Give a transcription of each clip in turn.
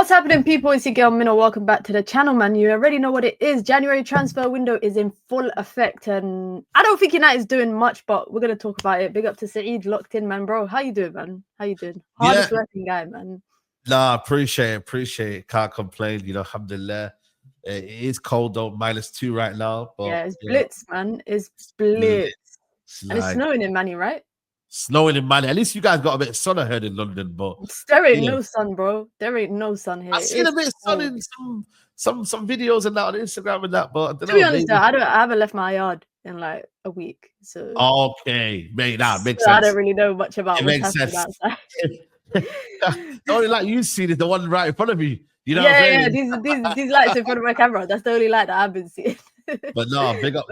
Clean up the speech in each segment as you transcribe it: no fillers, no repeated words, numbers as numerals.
What's happening, people? It's your girl Minna. Welcome back to the channel, man. You already know what it is. January transfer window is in full effect, and I don't think United's doing much, but we're gonna talk about it. Big up to Saeed, locked in, man, bro. How you doing, man? How you doing? Hardest working guy, man. Nah, appreciate it. Can't complain. Alhamdulillah. It is cold though, -2 right now. But, yeah, it's blitz, man. It's blitz. And it's snowing in Manny, right? Snowing in Manny. At least you guys got a bit of sun ahead in London, but there ain't no sun, bro. There ain't no sun here. I've seen a bit of sun in some videos and that on Instagram and that, but to be honest, though, I haven't left my yard in like a week. So okay, mate, that makes sense. I don't really know much about what's happening outside. The only light you've seen is the one right in front of you. You know yeah, these lights in front of my camera. That's the only light that I've been seeing. But no, big up.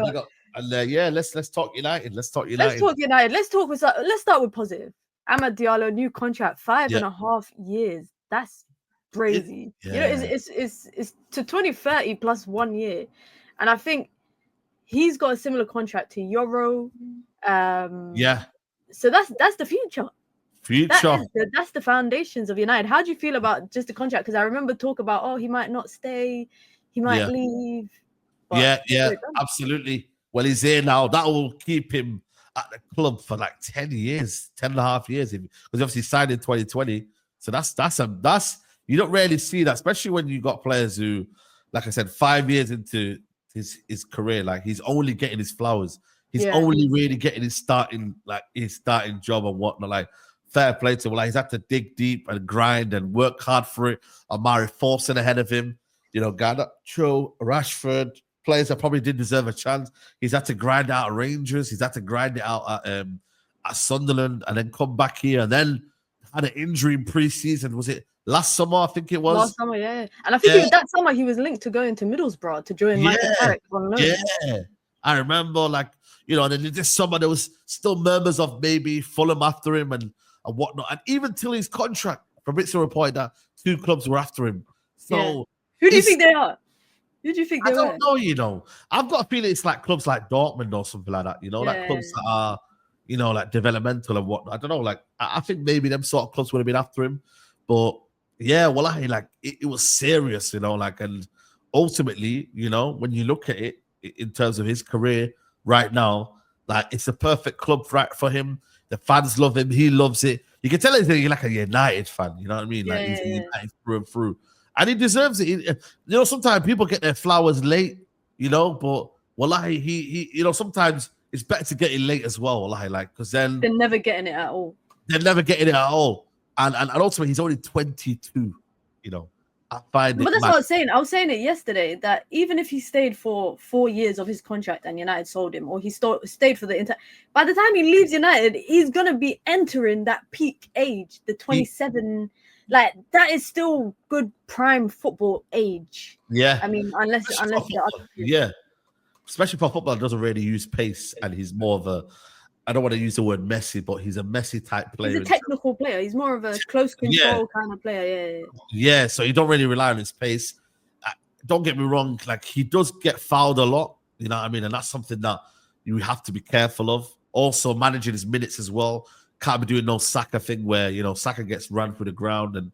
And yeah, let's talk United. Let's talk United. Let's start with positive. Amad Diallo, new contract, 5.5 years. That's crazy. It's to 2030 plus 1 year, and I think he's got a similar contract to Euro. So that's the future. That's the foundations of United. How do you feel about just the contract? Because I remember talk about, he might not stay, he might leave. Absolutely. Well, he's here now. That will keep him at the club for like 10 years, 10.5 years. Because obviously signed in 2020. So that's you don't really see that, especially when you got players who, like I said, 5 years into his career, like he's only getting his flowers. He's only really getting his starting job and whatnot. Like, fair play to him. Like, he's had to dig deep and grind and work hard for it. Amari Forson ahead of him. Garnacho, Rashford, players that probably did deserve a chance. He's had to grind out at Rangers. He's had to grind it out at Sunderland and then come back here and then had an injury in pre-season. Was it last summer? I think it was. Last summer, yeah. And I think that summer he was linked to going to Middlesbrough to join Michael Carrick on loan. Yeah. I remember, and then this summer there was still murmurs of maybe Fulham after him and whatnot. And even till his contract, Fabrizio reported that 2 clubs were after him. So who do you think they are? Who do you think they were? I don't know, I've got a feeling it's like clubs like Dortmund or something like that, like clubs that are, like developmental and whatnot. I don't know, like, I think maybe them sort of clubs would have been after him. But yeah, well, it was serious, and ultimately, when you look at it in terms of his career right now, like, it's a perfect club for him. The fans love him. He loves it. You can tell he's like a United fan. You know what I mean? Like, he's a United through and through. And he deserves it. Sometimes people get their flowers late, but wallahi, he sometimes it's better to get it late as well, wallahi, because then they're never getting it at all. And ultimately, he's only 22, I find it. But that's what I was saying. I was saying it yesterday that even if he stayed for 4 years of his contract and United sold him, or he stayed for the entire, by the time he leaves United, he's gonna be entering that peak age, the 27. Like, that is still good prime football age. Yeah. I mean, unless especially for football, doesn't really use pace, and he's more of I don't want to use the word messy, but he's a messy type player. He's a technical player. He's more of a close control kind of player. Yeah, so you don't really rely on his pace. Don't get me wrong, like, he does get fouled a lot, you know what I mean? And that's something that you have to be careful of. Also, managing his minutes as well. Can't be doing no Saka thing where, Saka gets run through the ground and,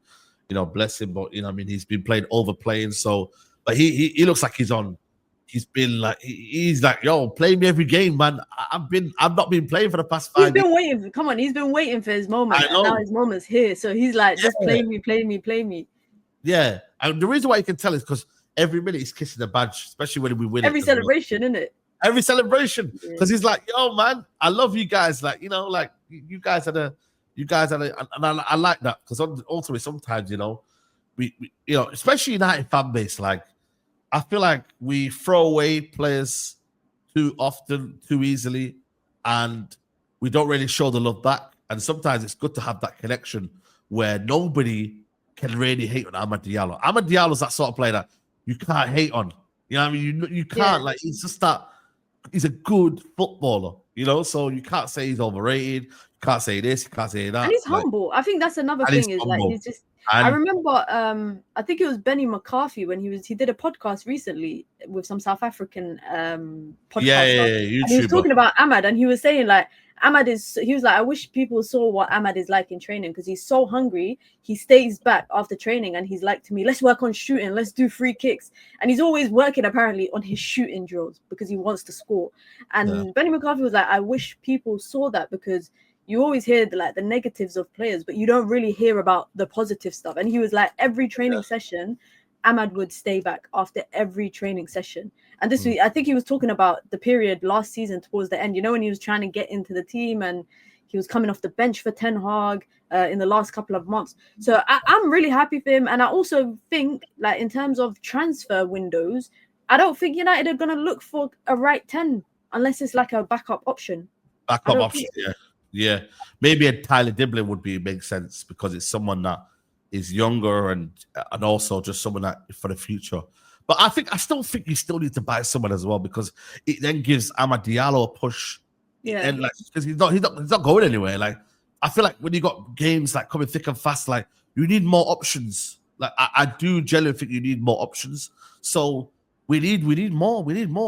bless him. But, he's been playing overplaying. So, but he looks like he's been like, he's like, yo, play me every game, man. I've not been playing for the past 5 years. He's been waiting. Come on, he's been waiting for his moment. And now his moment's here. So he's like, just play me. Yeah. And the reason why you can tell is because every minute he's kissing the badge, especially when we win. Every celebration, isn't it? Every celebration. Because he's like, yo, man, I love you guys. Like, like, you guys are and I like that, because ultimately sometimes, we especially United fan base, like, I feel like we throw away players too often, too easily, and we don't really show the love back. And sometimes it's good to have that connection where nobody can really hate on Amad Diallo. Amad Diallo's that sort of player that you can't hate on. You know what I mean? You can't, like, he's just that, he's a good footballer, so you can't say he's overrated. You can't say this, you can't say that. And he's humble. I think that's another thing, is like, he's just, I remember, I think it was Benny McCarthy when he did a podcast recently with some South African podcast. Yeah, and he was talking about Amad, and he was saying, like, Ahmad he was like, I wish people saw what Ahmad is like in training, because he's so hungry. He stays back after training and he's like to me, let's work on shooting, let's do free kicks. And he's always working apparently on his shooting drills because he wants to score. And Benny McCarthy was like, I wish people saw that, because you always hear the negatives of players, but you don't really hear about the positive stuff. And he was like, every training session, Ahmad would stay back after every training session. And this week, I think he was talking about the period last season towards the end, you know, when he was trying to get into the team and he was coming off the bench for Ten Hag in the last couple of months. So I'm really happy for him. And I also think, like, in terms of transfer windows, I don't think United are going to look for a right 10 unless it's like a backup option. Backup option, yeah. Maybe a Tyler Diblin would make sense, because it's someone that is younger and also just someone that for the future. But I still think you still need to buy someone as well, because it then gives Amad Diallo a push. Yeah. And like, because he's not going anywhere. Like, I feel like when you got games like coming thick and fast, like, you need more options. Like, I do genuinely think you need more options. So we need more.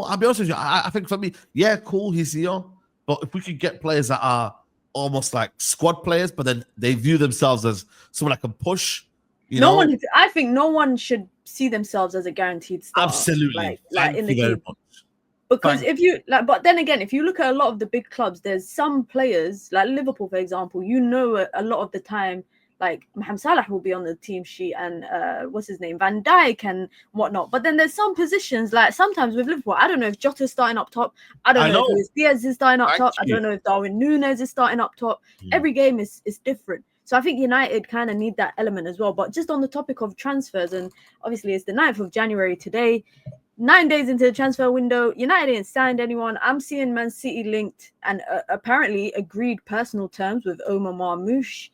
I'll be honest with you. I think for me, yeah, cool, he's here. But if we could get players that are almost like squad players, but then they view themselves as someone that can push. I think no one should see themselves as a guaranteed starter. Absolutely, like in the game. Because but then again, if you look at a lot of the big clubs, there's some players like Liverpool, for example. You know, a lot of the time, like Mohamed Salah will be on the team sheet, and what's his name, Van Dijk and whatnot. But then there's some positions, like sometimes with Liverpool, I don't know if Jota's starting up top. I don't know if Luis Diaz is starting up top. I don't know if Darwin Núñez is starting up top. Every game is different. So I think United kind of need that element as well. But just on the topic of transfers, and obviously it's the 9th of January today, 9 days into the transfer window, United ain't signed anyone. I'm seeing Man City linked and apparently agreed personal terms with Omar Marmoush.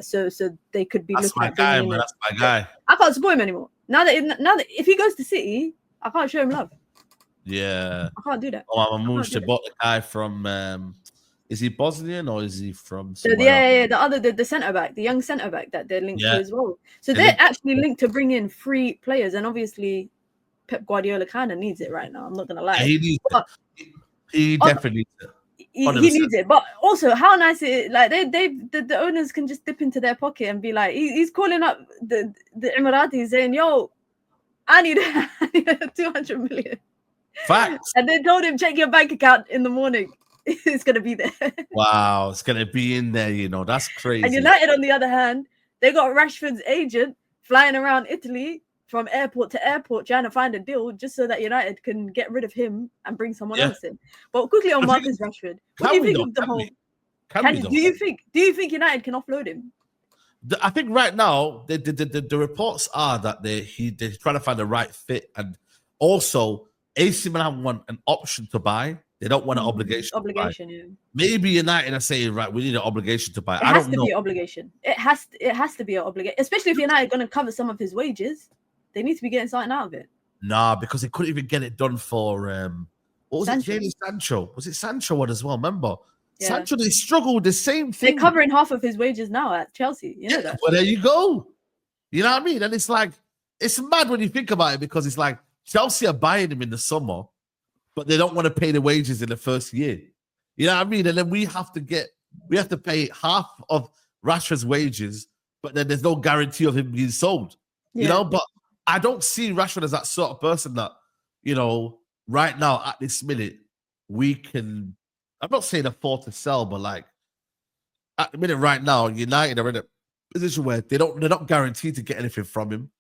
So they could be looking at bringing in. That's my guy. I can't support him anymore. Now that if he goes to City, I can't show him love. Yeah, I can't do that. Oh, Marmoush, they bought the guy from. Is he Bosnian or is he from? The centre back, the young centre back that they're linked to as well. So they're actually linked to bring in free players, and obviously Pep Guardiola kind of needs it right now. I'm not gonna lie. He needs it. He definitely needs it. He needs it. But also, how nice it is, like the owners can just dip into their pocket and be like, he's calling up the Emiratis saying, "Yo, I need 200 million." Facts. And they told him, check your bank account in the morning. It's gonna be there. Wow, it's gonna be in there. You know, that's crazy. And United, on the other hand, they got Rashford's agent flying around Italy from airport to airport trying to find a deal just so that United can get rid of him and bring someone else in. But quickly on Marcus Rashford, what do you think of the whole? Do you think United can offload him? I think right now the reports are that they're trying to find the right fit, and also AC Milan want an option to buy. They don't want an obligation. Yeah. Maybe United are saying, right, we need an obligation to buy. It has to be an obligation. It has to be an obligation, especially if United are going to cover some of his wages. They need to be getting something out of it. Nah, because they couldn't even get it done for what was Sancho. it? Jadon Sancho. Was it Sancho one as well? Remember? Yeah. Sancho, they struggled with the same thing. They're covering half of his wages now at Chelsea. You know that. Well, there you go. You know what I mean? And it's like, it's mad when you think about it, because it's like Chelsea are buying him in the summer, but they don't want to pay the wages in the first year. You know what I mean? And then we have to pay half of Rashford's wages, but then there's no guarantee of him being sold. Yeah. You know, but I don't see Rashford as that sort of person that, you know, right now at this minute, we can, I'm not saying afford to sell, but like at the minute right now, United are in a position where they're not guaranteed to get anything from him.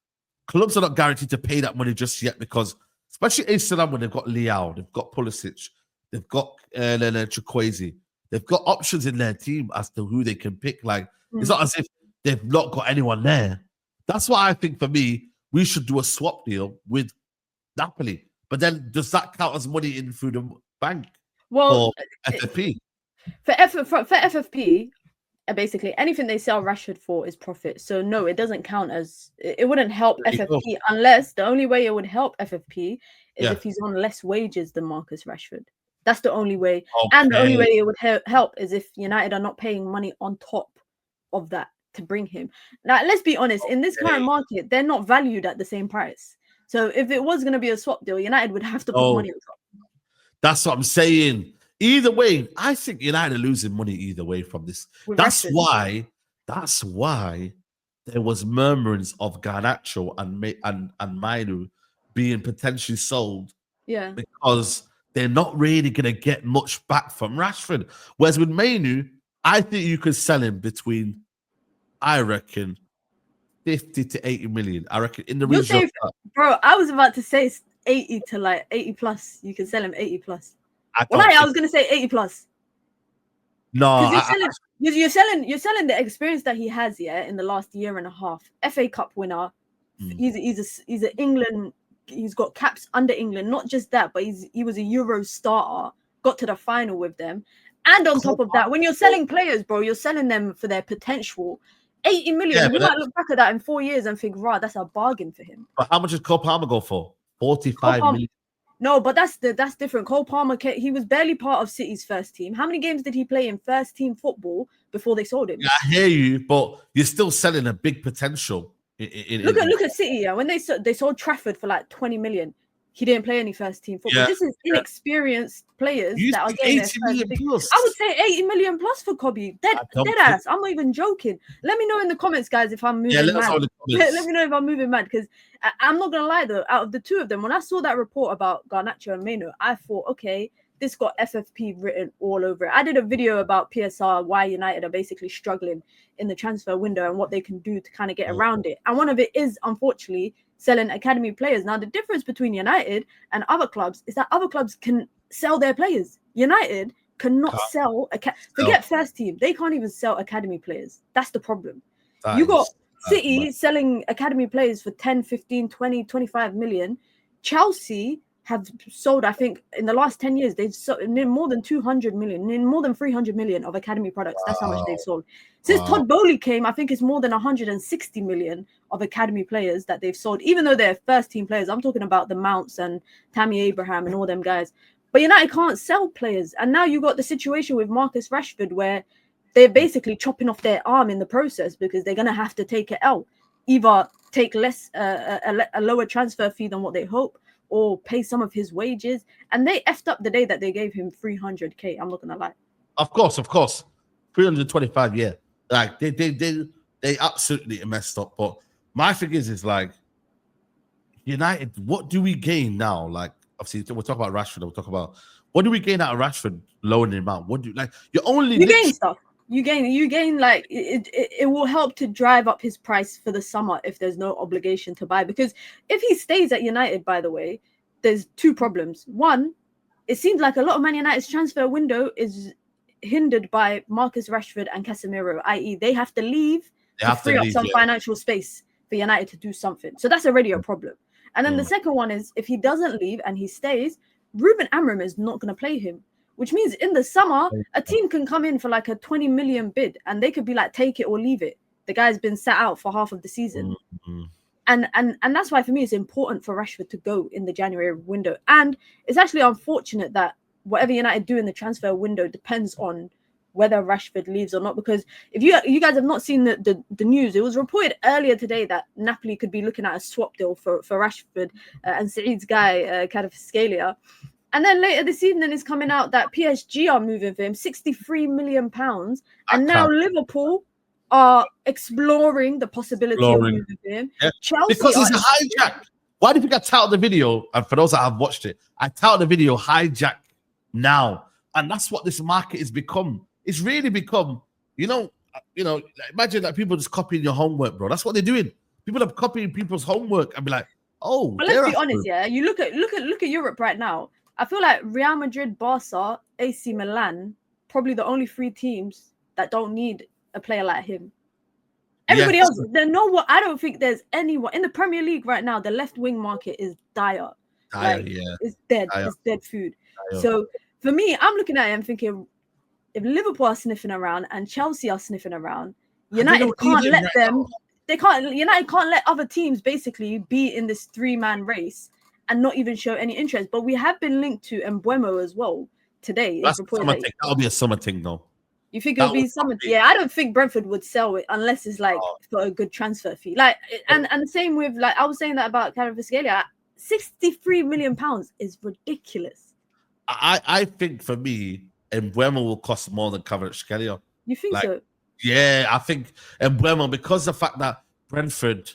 Clubs are not guaranteed to pay that money just yet, because especially AC Milan, when they've got Leao, they've got Pulisic, they've got Chukwueze, they've got options in their team as to who they can pick. Like, it's not as if they've not got anyone there. That's why I think, for me, we should do a swap deal with Napoli. But then does that count as money in through the bank? Well, for FFP? For FFP, basically anything they sell Rashford for is profit. So no, it doesn't count as, it wouldn't help FFP unless the only way it would help FFP is if he's on less wages than Marcus Rashford. That's the only way. Okay. And the only way it would help is if United are not paying money on top of that to bring him. Now, let's be honest, in this current market, they're not valued at the same price. So if it was going to be a swap deal, United would have to put money on top. That's what I'm saying. either way, I think United are losing money either way from this. With That's Rashford. why there was murmurings of Garnacho and Mainu being potentially sold, Yeah. because they're not really going to get much back from Rashford. Whereas with Mainu, I think you could sell him between, I reckon, 50 to 80 million. I reckon in the You'll region. say, bro, I was about to say 80 to like 80 plus. You can sell him 80 plus. Well, I was gonna say 80 plus. No, Because you're selling the experience that he has, yeah, in the last year and a half. FA Cup winner. He's a England. He's got caps under England. Not just that, but he was a Euro starter. Got to the final with them. And on top of that, when you're selling players, bro, you're selling them for their potential. 80 million. You might look back at that in 4 years and think, "Rah, that's a bargain for him." But how much does Cole Palmer go for? 45 million. No, but that's different. Cole Palmer, he was barely part of City's first team. How many games did he play in first team football before they sold him? Yeah, I hear you, but you're still selling a big potential. Look at City. Yeah, when they sold Trafford for like 20 million, he didn't play any first team football. This is inexperienced players that are getting 80 million plus. I would say 80 million plus for Kobe. Dead ass. I'm not even joking. Let me know in the comments, guys, if I'm moving mad. Let me know if I'm moving mad, because I'm not gonna lie though. Out of the two of them, when I saw that report about Garnacho and Maino, I thought, okay, this got FFP written all over it. I did a video about PSR, why United are basically struggling in the transfer window and what they can do to kind of get around it. And one of it is, unfortunately, selling academy players. Now, the difference between United and other clubs is that other clubs can sell their players. United cannot sell. Forget first team. They can't even sell academy players. That's the problem. You got City selling academy players for 10, 15, 20, 25 million. Chelsea have sold, I think, in the last 10 years, they've sold more than 200 million, more than 300 million of academy products. That's how much they've sold. Since Todd Bowley came, I think it's more than 160 million of academy players that they've sold, even though they're first team players. I'm talking about the Mounts and Tammy Abraham and all them guys. But United can't sell players. And now you got the situation with Marcus Rashford where they're basically chopping off their arm in the process, because they're going to have to take it out. Either take less, a lower transfer fee than what they hope, or pay some of his wages. And they effed up the day that they gave him 300k. I'm not gonna lie. Of course. 325, yeah. Like they absolutely messed up. But my thing is like, United, what do we gain now? Like, obviously, we'll talk about Rashford. We'll talk about, what do we gain out of Rashford lowering him out? What do you gain stuff? You gain like it will help to drive up his price for the summer if there's no obligation to buy. Because if he stays at United, by the way, there's two problems. One, it seems like a lot of Man United's transfer window is hindered by Marcus Rashford and Casemiro, i.e. they have to leave to free up some financial space for United to do something. So that's already a problem. And then the second one is, if he doesn't leave and he stays, Ruben Amorim is not going to play him. Which means in the summer, a team can come in for like a 20 million bid and they could be like, take it or leave it. The guy's been sat out for half of the season. And that's why for me, it's important for Rashford to go in the January window. And it's actually unfortunate that whatever United do in the transfer window depends on whether Rashford leaves or not. Because if you guys have not seen the news, it was reported earlier today that Napoli could be looking at a swap deal for Rashford and Saeed's guy, Kvaratskhelia. And then later this evening is coming out that PSG are moving for him, £63 million. And now Liverpool are exploring the possibility of moving for him. Yeah. Chelsea, because it's a hijack. Why do you think I titled the video? And for those that have watched it, I titled the video "Hijack Now," and that's what this market has become. It's really become, imagine that people just copying your homework, bro. That's what they're doing. People are copying people's homework and be like, "Oh." But let's be honest, yeah. You look at Europe right now. I feel like Real Madrid, Barca, AC Milan, probably the only three teams that don't need a player like him. Everybody else, I don't think there's anyone in the Premier League right now. The left wing market is dire. It's dead. It's dead food. So for me, I'm looking at it and thinking, if Liverpool are sniffing around and Chelsea are sniffing around, United can't let them. United can't let other teams basically be in this 3-man race and not even show any interest. But we have been linked to Mbeumo as well today. That'll be a summer thing, though. You think it'll be summer? Yeah, I don't think Brentford would sell it unless it's like for a good transfer fee. Like, and same with, like, I was saying that about Kvaratskhelia. £63 million is ridiculous. I think for me, Mbeumo will cost more than Kvaratskhelia. You think Like, so? yeah, I think Mbeumo, because of the fact that Brentford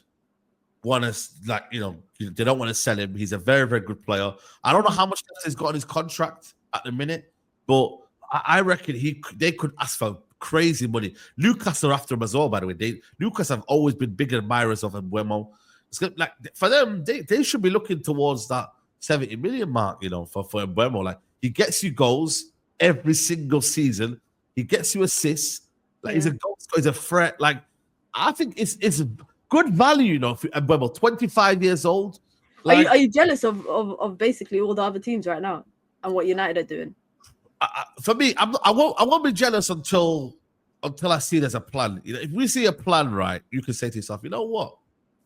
want to, like, they don't want to sell him. He's a very, very good player. I don't know how much he's got on his contract at the minute, but I reckon they could ask for crazy money. Newcastle are after him as well, by the way. Newcastle have always been big admirers of Mbeumo. It's good, like, for them, they should be looking towards that 70 million mark, for Mbeumo. Like, he gets you goals every single season. He gets you assists. Like, he's a goal scorer, he's a threat. Like, I think it's good value, for Mbeumo, 25 years old. Like, are you jealous of basically all the other teams right now and what United are doing? For me, I won't be jealous until I see there's a plan. If we see a plan, right, you can say to yourself, you know what,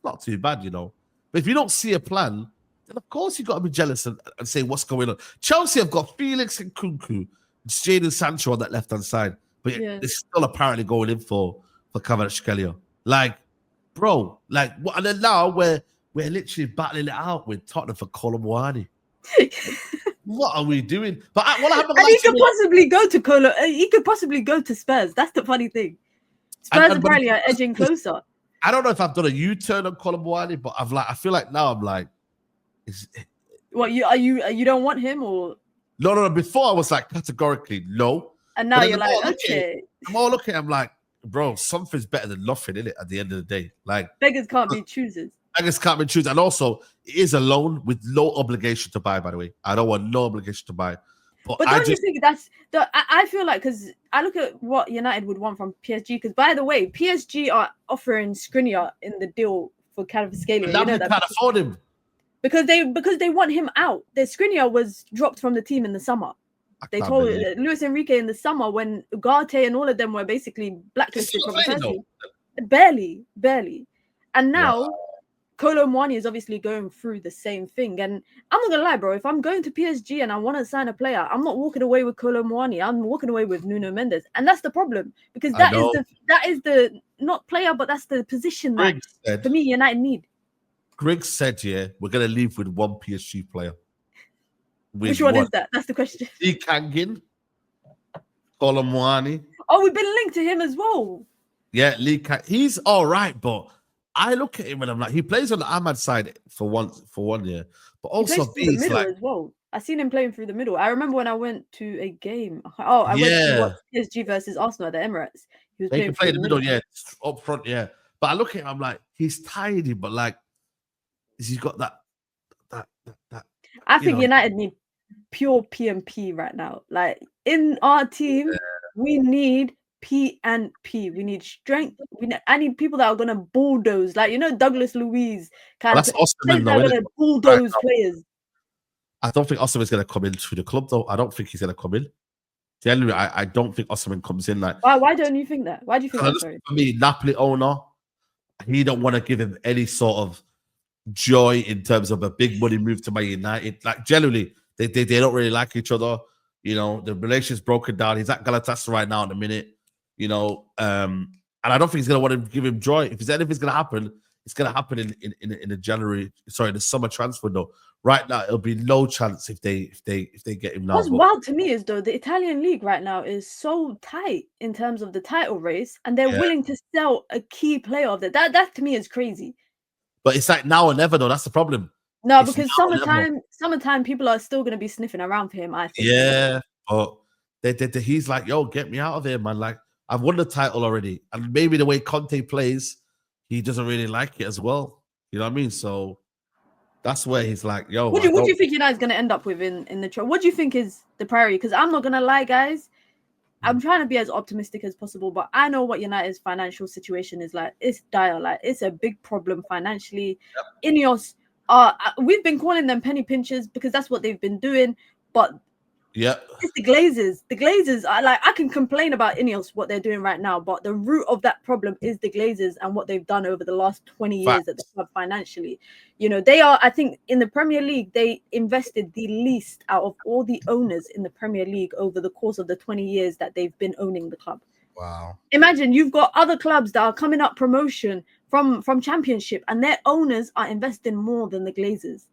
not too bad, But if you don't see a plan, then of course you got to be jealous and say what's going on. Chelsea have got Felix and Kunku, Jadon Sancho on that left hand side, but they're still apparently going in for Kvaratskhelia. Like, bro, like what? And then now we're literally battling it out with Tottenham for Colomwani. What are we doing? But what happened? And he could possibly go to He could possibly go to Spurs. That's the funny thing. Spurs apparently are edging closer. I don't know if I've done a U-turn on Colomwani, but I feel like now I'm like, what you don't want him or? No. Before I was like categorically no, and now you're like, okay. I'm all looking. I'm like, bro, something's better than nothing, isn't it? At the end of the day, like, beggars can't be choosers. Beggars can't be choosers, and also it is a loan with no obligation to buy. By the way, I don't want no obligation to buy. But don't you think I feel like, because I look at what United would want from PSG, because by the way, PSG are offering Skriniar in the deal for Kvaratskhelia. Now can't afford him. Because they want him out. The Skriniar was dropped from the team in the summer. They told Luis Enrique in the summer when Ugarte and all of them were basically blacklisted from the first team. Barely. And now Kolo Muani is obviously going through the same thing. And I'm not gonna lie, bro. If I'm going to PSG and I want to sign a player, I'm not walking away with Kolo Muani. I'm walking away with Nuno Mendes, and that's the problem, because that is the not player, but that's the position that for me United need. Griggs said, we're gonna leave with one PSG player. Which one is that? That's the question. Lee Kangin, Kolo Muani. Oh, we've been linked to him as well. Yeah, he's all right, but I look at him and I'm like, he plays on the Ahmad side for 1 year, but also he plays through the middle as well. I seen him playing through the middle. I remember when I went to a game. I went to watch PSG versus Arsenal at the Emirates. He was playing in the middle, up front, But I look at him, I'm like, he's tiny, but like, he's got that. I think United need pure PMP right now. Like, in our team, we need P&P. We need strength. I need people that are gonna bulldoze, like Douglas Luiz kind of Osimhen, that are gonna bulldoze players. I don't think Osimhen is gonna come in through the club though. I don't think he's gonna come in. Generally, I don't think Osimhen comes in like. Why don't you think that? Why do you think that? Sorry. For me, Napoli owner, he don't want to give him any sort of joy in terms of a big money move to Man United. Like, generally, they don't really like each other. The relation's broken down. He's at Galatasaray right now in a minute. And I don't think he's gonna want to give him joy. If anything's gonna happen, it's gonna happen in the summer transfer window. Right now, it'll be no chance if they get him now. What's wild to me is, though, the Italian league right now is so tight in terms of the title race, and they're willing to sell a key player of that. That to me is crazy. But it's like now or never, though. That's the problem. No, because summertime, people are still gonna be sniffing around for him, I think. Yeah, but he's like, yo, get me out of here, man. Like, I've won the title already. And maybe the way Conte plays, he doesn't really like it as well. You know what I mean? So that's where he's like, yo. What do you think United's going to end up with in the trial? What do you think is the priority? Because I'm not going to lie, guys. I'm trying to be as optimistic as possible, but I know what United's financial situation is like. It's dire. Like, it's a big problem financially. Yep. Ineos, we've been calling them penny pinchers because that's what they've been doing. But it's the Glazers. The Glazers are like, I can complain about Ineos, what they're doing right now, but the root of that problem is the Glazers and what they've done over the last 20 years at the club financially. They are, I think, in the Premier League, they invested the least out of all the owners in the Premier League over the course of the 20 years that they've been owning the club. Wow. Imagine you've got other clubs that are coming up promotion from Championship, and their owners are investing more than the Glazers.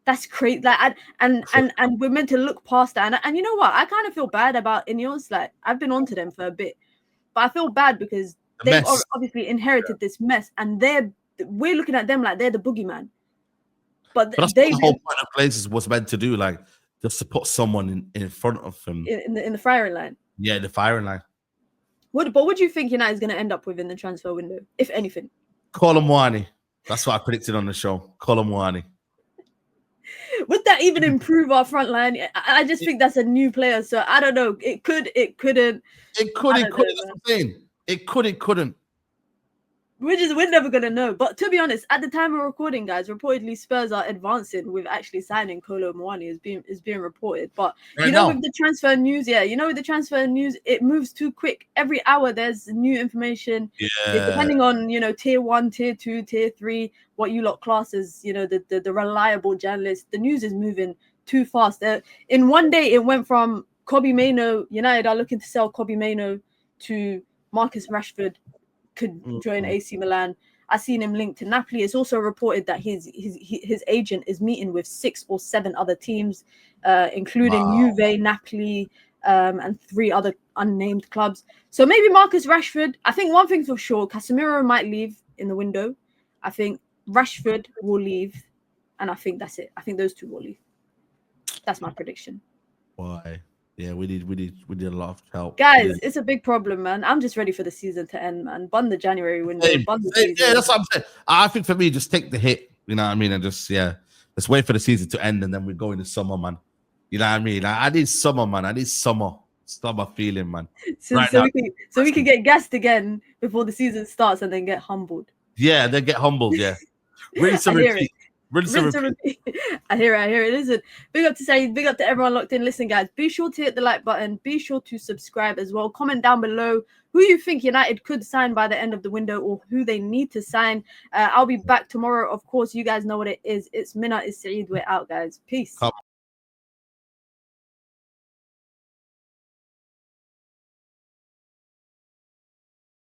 That's crazy. Like, and we're meant to look past that. And you know what? I kind of feel bad about Ineos. Like, I've been onto them for a bit, but I feel bad because they've obviously inherited this mess, and we're looking at them like they're the boogeyman. But that's what the whole point of Glazers was meant to do, like just to put someone in front of them in the firing line. Yeah, the firing line. What do you think United is going to end up with in the transfer window, if anything? Colomwani. That's what I predicted on the show. Colomwani. Would that even improve our front line? I just think that's a new player, so I don't know. It could, it couldn't. It could. That's what I'm saying. It could. It couldn't. We're never gonna know. But to be honest, at the time of recording, guys, reportedly Spurs are advancing with actually signing Kolo Muani is being reported. But with the transfer news, with the transfer news, it moves too quick. Every hour there's new information. Yeah. Depending on tier 1, tier 2, tier 3, what you lot class as the reliable journalists. The news is moving too fast. In one day, it went from Kobbie Mainoo. United are looking to sell Kobbie Mainoo to Marcus Rashford could join AC Milan. I seen him linked to Napoli. It's also reported that his agent is meeting with 6 or 7 other teams, including Juve, Napoli, and 3 other unnamed clubs. So maybe Marcus Rashford. I think one thing for sure, Casemiro might leave in the window. I think Rashford will leave, and I think that's it. I think those 2 will leave. That's my prediction. Why? Yeah, we need a lot of help. Guys, it's a big problem, man. I'm just ready for the season to end, man. Bun the January window. Bun the season. Yeah, that's what I'm saying. I think for me, just take the hit. You know what I mean? And just, let's wait for the season to end, and then we go into summer, man. You know what I mean? I need summer, man. I need summer feeling, man. So we can get gassed again before the season starts and then get humbled. Yeah, then get humbled, yeah. Rinse and repeat. Rinse and repeat. I hear it. Listen, big up to everyone locked in. Listen, guys, be sure to hit the like button. Be sure to subscribe as well. Comment down below who you think United could sign by the end of the window or who they need to sign. I'll be back tomorrow. Of course, you guys know what it is. It's Mina, it's Saeed. We're out, guys. Peace.